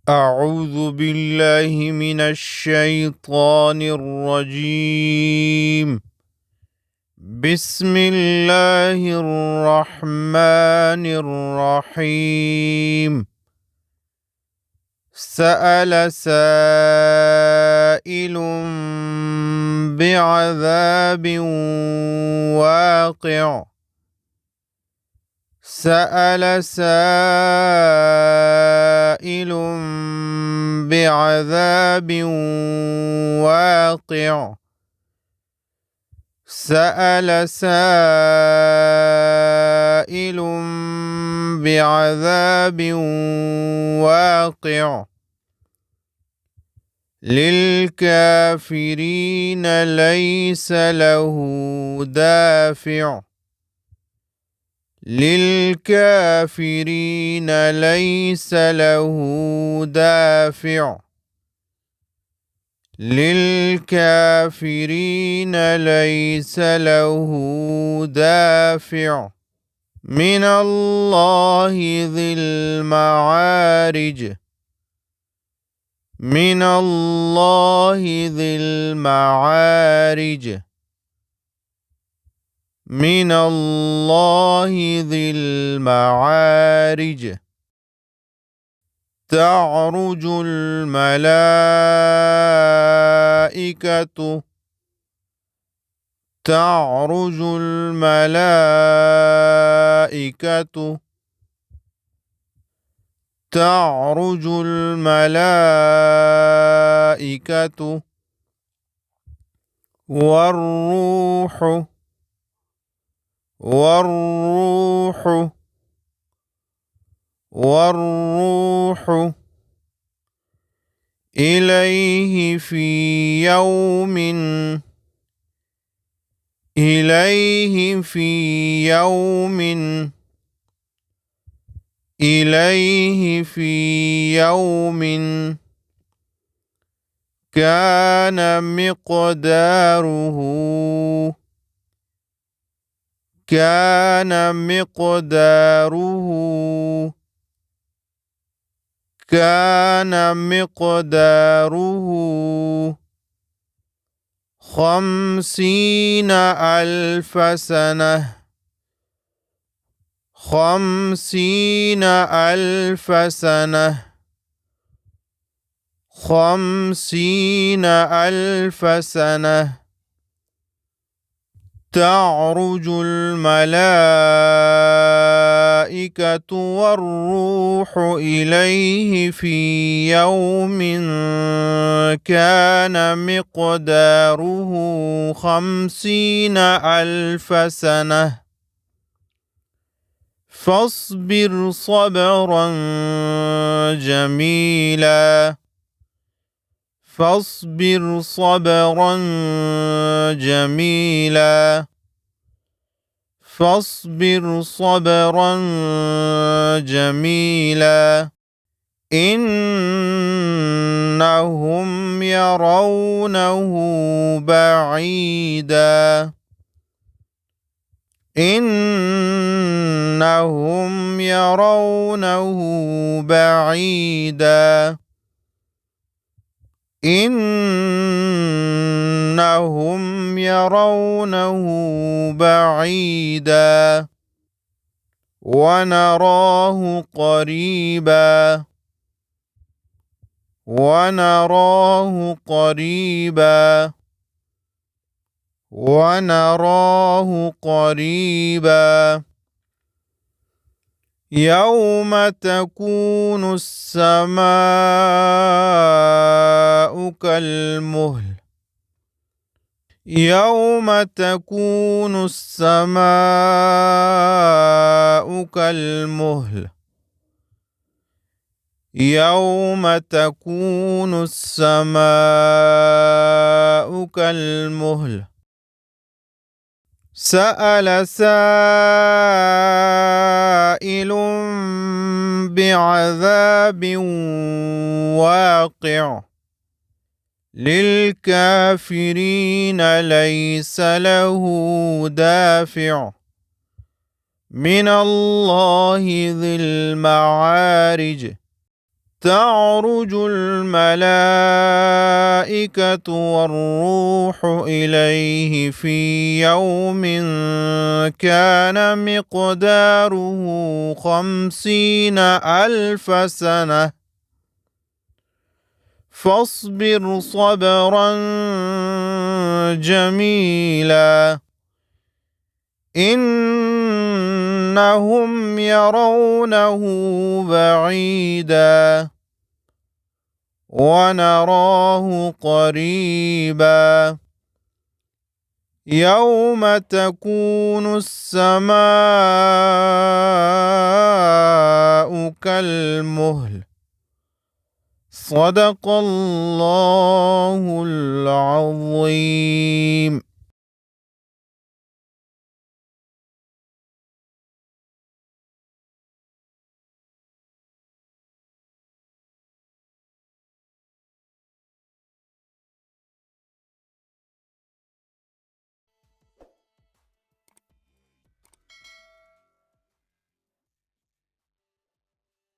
أعوذ بالله من الشيطان الرجيم. بسم الله الرحمن الرحيم. سأل سائل بعذاب واقع. سأل سائل بعذاب واقع. سأل سائل بعذاب واقع. للكافرين ليس له دافع. للكافرين ليس له دافع. للكافرين ليس له دافع. من الله ذي المعارج. من الله ذي المعارج. من الله ذي المعارج. تعرج الملائكة. تعرج الملائكة. تعرج الملائكة والروح. والروح. والروح إليه في يوم. إليه في يوم. إليه في يوم كان مقداره. كان مقداره. كان مقداره 50,000 سنة. 50,000 سنة. 50,000 سنة. تعرج الملائكة والروح إليه في يوم كان مقداره 50,000 سنة. فاصبر صبرا جميلا. فاصبر صبرا جميلا. فاصبر صبرا جميلا. إنهم يرونه بعيدا. إنهم يرونه بعيدا. إنهم يرونه بعيدا ونراه قريبا. ونراه قريبا. ونراه قريبا. يوم تكون السماء كالمهل. يوم تكون السماء كالمهل. يوم تكون السماء كالمهل. سأل سائل بعذاب واقع. للكافرين ليس له دافع. من الله ذي المعارج. تعرج الملائكة والروح إليه في يوم كان مقداره 50,000 سنة فاصبر صبرا جميلا إنهم يرونه بعيدا ونراه قريبا يوم تكون السماء كالمهل صدق الله العظيم.